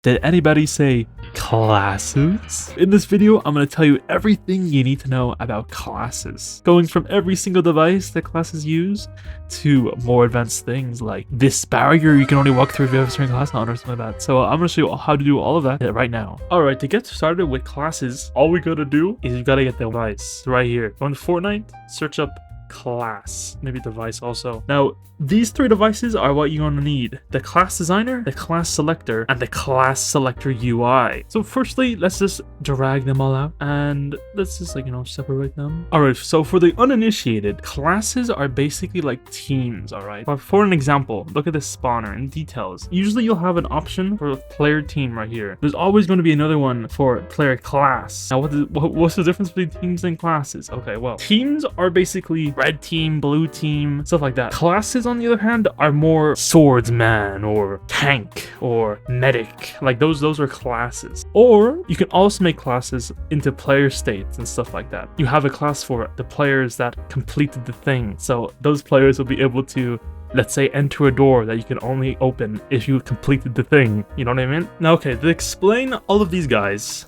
Did anybody say classes? In this video, I'm going to tell you everything you need to know about classes. Going from every single device that classes use to more advanced things like this barrier you can only walk through if you have a certain class or something like that. So I'm going to show you how to do all of that right now. Alright, to get started with classes, all we got to do is you got to get the device right here. Go into Fortnite, search up class, maybe device also. Now these three devices are what you're gonna need: the class designer, the class selector, and the class selector UI. So firstly, let's just drag them all out and let's just separate them. All right, so for the uninitiated, classes are basically like teams. All right, but for an example, look at this spawner in details. Usually you'll have an option for a player team right here. There's always going to be another one for player class. Now what's the difference between teams and classes? Okay, well, teams are basically red team, blue team, stuff like that. Classes, on the other hand, are more swordsman or tank or medic. Like those are classes. Or you can also make classes into player states and stuff like that. You have a class for the players that completed the thing. So those players will be able to, let's say, enter a door that you can only open if you completed the thing. You know what I mean? Now, okay, to explain all of these guys,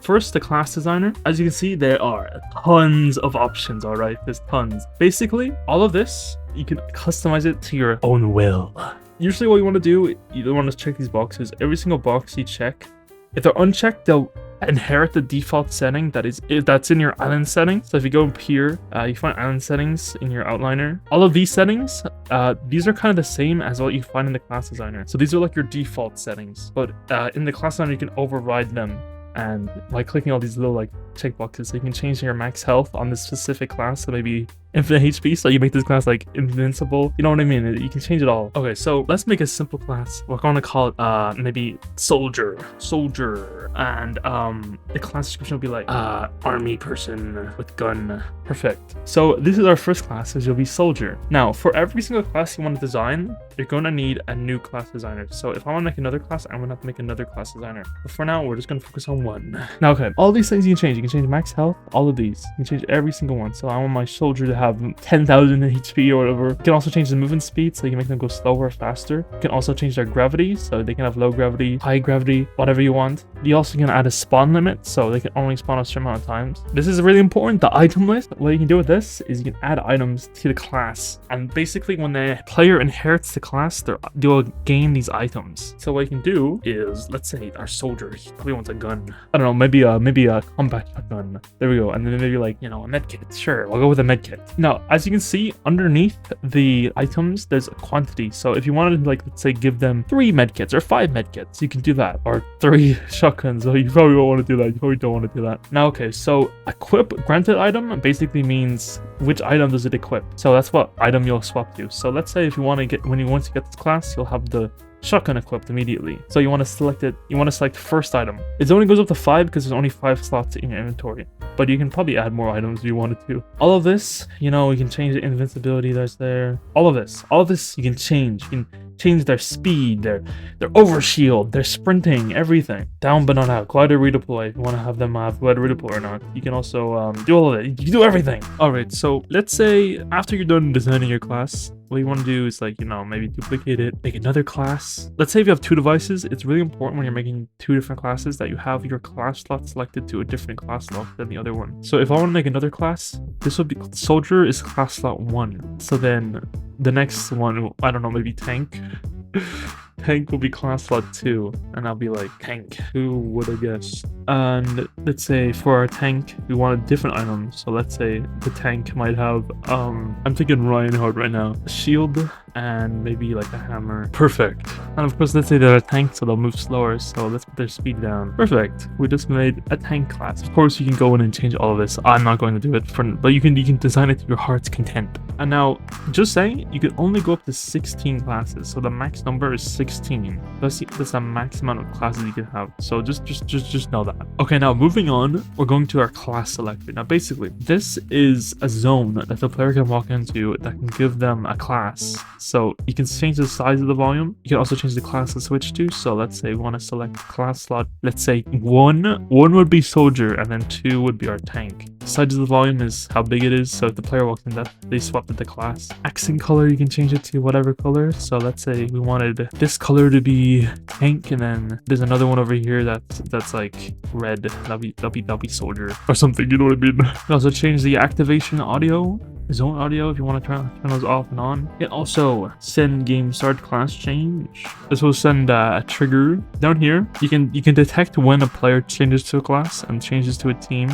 first, the class designer. As you can see, there are tons of options. All right, there's tons. Basically, all of this, you can customize it to your own will. Usually what you want to do, you don't want to check these boxes. Every single box you check, if they're unchecked, they'll inherit the default setting that's in your island settings. So if you go up here, you find island settings in your outliner. All of these settings, these are kind of the same as what you find in the class designer. So these are like your default settings, but in the class designer you can override them, and by clicking all these little like checkboxes, so you can change your max health on this specific class, so maybe infinite HP, so you make this class like invincible. You know what I mean? You can change it all. Okay, so let's make a simple class. We're going to call it maybe soldier, and the class description will be like army person with gun. Perfect. So this is our first class, so you'll be soldier. Now for every single class you want to design, you're going to need a new class designer. So if I want to make another class, I'm going to have to make another class designer. But for now, we're just going to focus on one. Now, okay, all these things you can change. You can change max health, all of these. You can change every single one. So I want my soldier to have 10,000 HP or whatever. You can also change the movement speed, so you can make them go slower or faster. You can also change their gravity, so they can have low gravity, high gravity, whatever you want. You also can add a spawn limit, so they can only spawn a certain amount of times. This is really important, the item list. What you can do with this is you can add items to the class, and basically when the player inherits the class, they'll gain these items. So what you can do is, let's say our soldier, he probably wants a gun. I don't know, maybe a combat shotgun. There we go. And then maybe like, a medkit. Sure, we'll go with a medkit. Now, as you can see, underneath the items, there's a quantity. So if you wanted to, like, let's say, give them 3 medkits or 5 medkits, you can do that. Or 3 shotguns. So you probably won't want to do that. You probably don't want to do that. Now, okay, so equip granted item basically means which item does it equip. So that's what item you'll swap to. So let's say if you want to get, once you get this class, you'll have the shotgun equipped immediately. So you want to select it. You want to select first item. It only goes up to 5 because there's only 5 slots in your inventory. But you can probably add more items if you wanted to. All of this, you can change the invincibility that's there. All of this you can change. You can change their speed, their overshield, their sprinting, everything. Down but not out. Glider redeploy. If you want to have them have glider redeploy or not. You can also do all of it. You can do everything. Alright, so let's say after you're done designing your class, what you want to do is maybe duplicate it, make another class. Let's say if you have 2 devices, it's really important when you're making 2 different classes that you have your class slot selected to a different class slot than the other one. So if I want to make another class, this would be soldier is class slot 1. So then the next one, I don't know, maybe tank. Tank will be class slot 2, and I'll be like, tank, who would I guess? And let's say for our tank, we want a different item. So let's say the tank might have, I'm thinking Reinhardt right now, a shield and maybe like a hammer. Perfect. And of course, let's say they're a tank, so they'll move slower. So let's put their speed down. Perfect. We just made a tank class. Of course, you can go in and change all of this. I'm not going to do it but you can design it to your heart's content. And now, just saying, you can only go up to 16 classes. So the max number is 16. That's the max amount of classes you can have. So just know that. Okay, now moving on, we're going to our class selector. Now basically, this is a zone that the player can walk into that can give them a class. So you can change the size of the volume. You can also change the class to switch to. So let's say we want to select class slot. Let's say one would be soldier and then 2 would be our tank. size of the volume is how big it is. So if the player walks in, that they swapped it to class. Accent color, you can change it to whatever color. So let's say we wanted this color to be tank, and then there's another one over here that's like red. That'll be soldier or something. You know what I mean? You can also change the activation audio, zone audio, if you want to turn those off and on. You can also send game start class change. This will send a trigger down here. You can detect when a player changes to a class and changes to a team.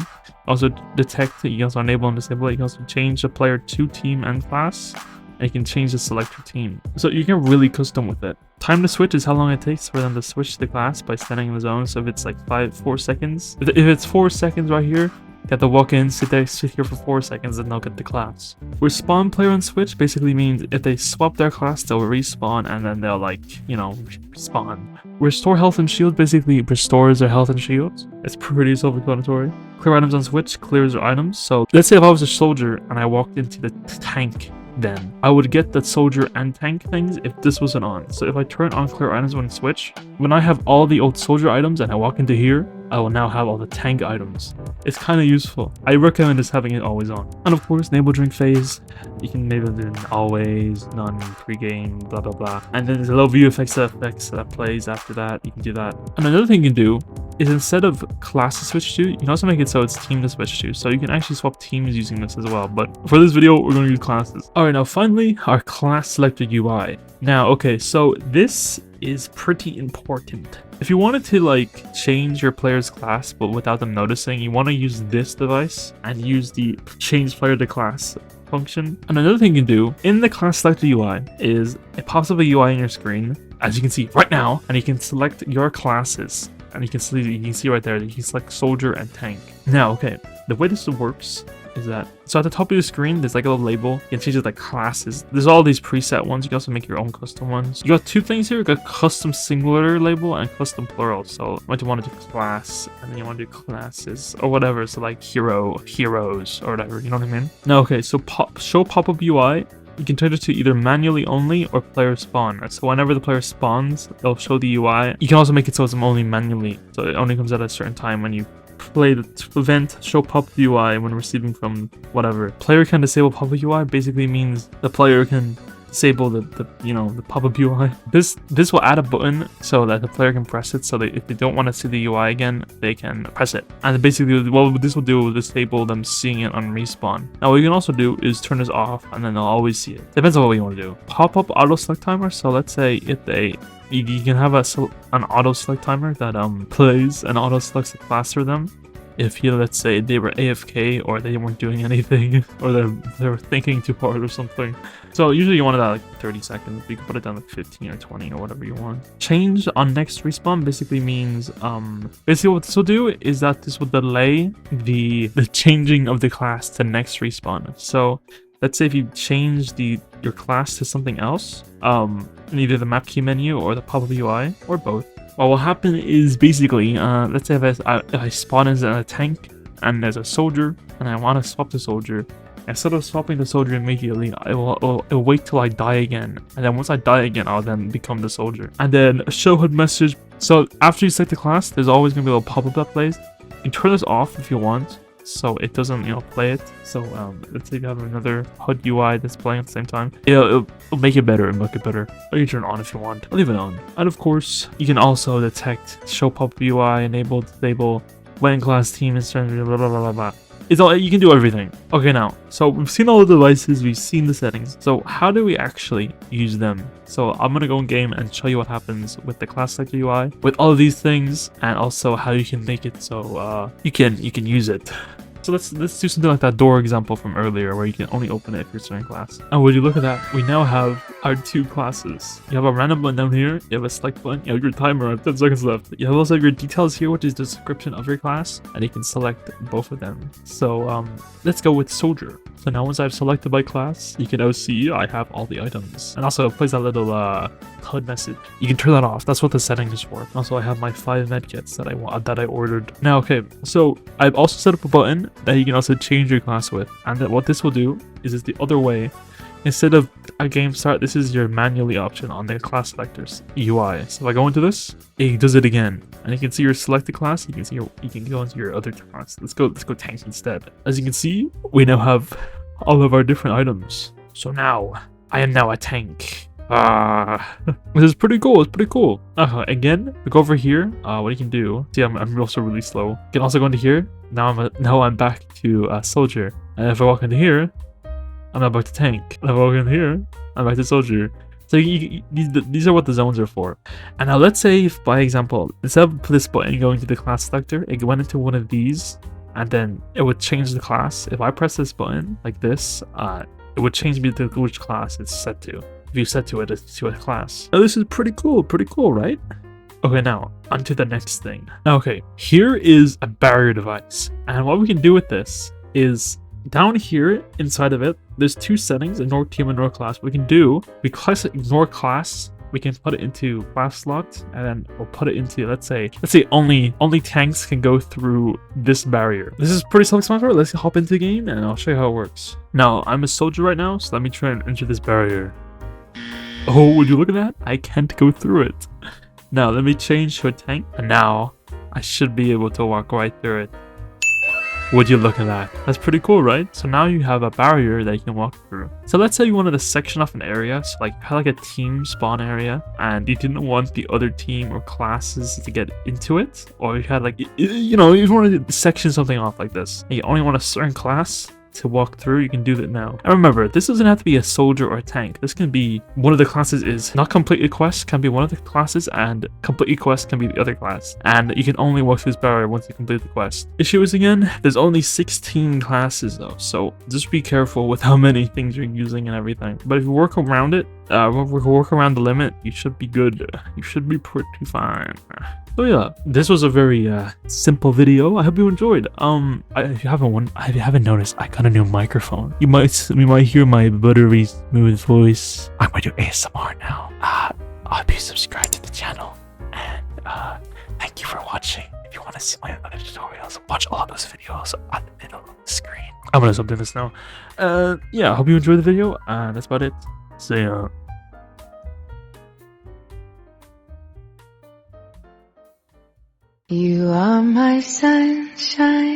Also detect, you can also enable and disable it. You can also change the player to team and class, and you can change the selector team. So you can really custom with it. Time to switch is how long it takes for them to switch the class by standing in the zone. So if it's like 4 seconds, if it's 4 seconds right here, you have to walk in, sit here for 4 seconds, and they'll get the class. Respawn player on switch basically means if they swap their class, they'll respawn, and then they'll like, you know, respawn. Restore health and shield basically restores their health and shields. It's pretty self-explanatory. Clear items on switch clears their items. So let's say if I was a soldier and I walked into the tank, then I would get the soldier and tank things if this wasn't on. So if I turn on clear items when switch, when I have all the old soldier items and I walk into here, I will now have all the tank items. It's kind of useful. I recommend just having it always on. And of course, enable drink phase. You can enable it in always, none, pre-game, blah blah blah. And then there's a little view effects that plays after that. You can do that. And another thing you can do is instead of class to switch to, you can also make it so it's team to switch to. So you can actually swap teams using this as well. But for this video, we're going to use classes. All right, now finally, our class selector UI. Now, okay, so this is pretty important. If you wanted to like change your player's class but without them noticing, you want to use this device and use the change player to class function. And another thing you can do in the class selector UI is it pops up a UI on your screen, as you can see right now, and you can select your classes. And you can see right there that you can select soldier and tank. Now, okay, the way this works is that, so at the top of your screen, there's like a little label. You can change it like classes. There's all these preset ones. You can also make your own custom ones. You got 2 things here. You got custom singular label and custom plural. So you might want to do class, and then you want to do classes or whatever. So like heroes or whatever. You know what I mean? Now, okay, so show pop-up UI. You can turn it to either manually only or player spawn. So whenever the player spawns, they'll show the UI. You can also make it so it's only manually. So it only comes at a certain time when you play the event show pop-up UI when receiving from whatever. Player can disable pop-up UI basically means the player can disable the pop-up UI. This will add a button so that the player can press it, so that if they don't want to see the UI again, they can press it. And basically what this will do is disable them seeing it on respawn. Now what you can also do is turn this off, and then they'll always see it. Depends on what you want to do. Pop-up auto select timer. So let's say if you can have an auto select timer that plays and auto selects the class for them. If let's say they were AFK or they weren't doing anything, or they were thinking too hard or something. So usually you want it at like 30 seconds. You can put it down like 15 or 20 or whatever you want. Change on next respawn basically means basically what this will do is that this will delay the changing of the class to next respawn. So let's say if you change your class to something else, in either the map key menu or the pop-up UI or both. What will happen is basically, let's say if I spawn as a tank and there's a soldier and I want to swap the soldier, instead of swapping the soldier immediately, it'll wait till I die again. And then once I die again, I'll then become the soldier. And then a show HUD message. So after you select the class, there's always going to be a little pop-up that plays. You can turn this off if you want, so it doesn't play it. So let's say you have another HUD UI that's playing at the same time, it'll make it better and make it better. Or you turn it on if you want. I'll leave it on. And of course you can also detect show pop UI, enable, disable, when class team is turned, blah blah blah blah blah. It's all, you can do everything. Okay, now, so we've seen all the devices, we've seen the settings. So how do we actually use them? So I'm gonna go in game and show you what happens with the class selector UI, with all of these things, and also how you can make it so you can use it. So let's do something like that door example from earlier, where you can only open it if you're starting class. And when you look at that, we now have our 2 classes. You have a random button down here, you have a select button, you have your timer at 10 seconds left. You have also your details here, which is the description of your class, and you can select both of them. So let's go with soldier. So now once I've selected my class, you can now see I have all the items. And also it plays that little HUD message. You can turn that off. That's what the settings is for. Also I have my 5 medkits that I ordered. Now okay, so I've also set up a button that you can also change your class with. And what this will do is it's the other way. instead of a game start, this is your manually option on the class selectors UI. So if I go into this, it does it again, and you can see your selected class. You can see you can go into your other class. Let's go tank instead. As you can see, we now have all of our different items. So now I am now a tank. This is pretty cool. It's pretty cool. Again, we go over here. What you can do? See, I'm also really slow. You can also go into here. Now I'm back to soldier. And if I walk into here, I'm now back to tank. And if I walk in here, I'm back to soldier. So these are what the zones are for. And now let's say, if by example, instead of this button going to the class selector, it went into one of these, and then it would change the class. If I press this button like this, it would change me to which class it's set to. If you set to a class. Now this is pretty cool, right? Okay, now onto the next thing. Now, okay, here is a barrier device, and what we can do with this is down here inside of it, there's two settings: ignore team, ignore class. What we can do, we class ignore class. We can put it into class locked, and then we'll put it into let's say only tanks can go through this barrier. This is pretty self-explanatory. Let's hop into the game and I'll show you how it works. Now I'm a soldier right now, so let me try and enter this barrier. Oh, would you look at that? I can't go through it. Now let me change to a tank, and now I should be able to walk right through it. Would you look at that? That's pretty cool, right? So now you have a barrier that you can walk through. So let's say you wanted to section off an area, so like had like a team spawn area, and you didn't want the other team or classes to get into it, or you had like, you know, you wanted to section something off like this, and you only want a certain class to walk through, you can do that now. And remember, this doesn't have to be a soldier or a tank. This can be one of the classes is not completely quest, can be one of the classes, and completely quest can be the other class. And you can only walk through this barrier once you complete the quest. Issue is, again, there's only 16 classes though, so just be careful with how many things you're using and everything. But if you work around it, work around the limit, you should be good. You should be pretty fine. So yeah, this was a very simple video. I hope you enjoyed. If you haven't noticed, I got a new microphone. You might hear my buttery smooth voice. I'm gonna do ASMR now. I hope you subscribe to the channel, and thank you for watching. If you want to see my other tutorials, watch all of those videos at the middle of the screen. I'm gonna stop doing this now. Yeah, I hope you enjoyed the video, and that's about it. See ya. You are my sunshine.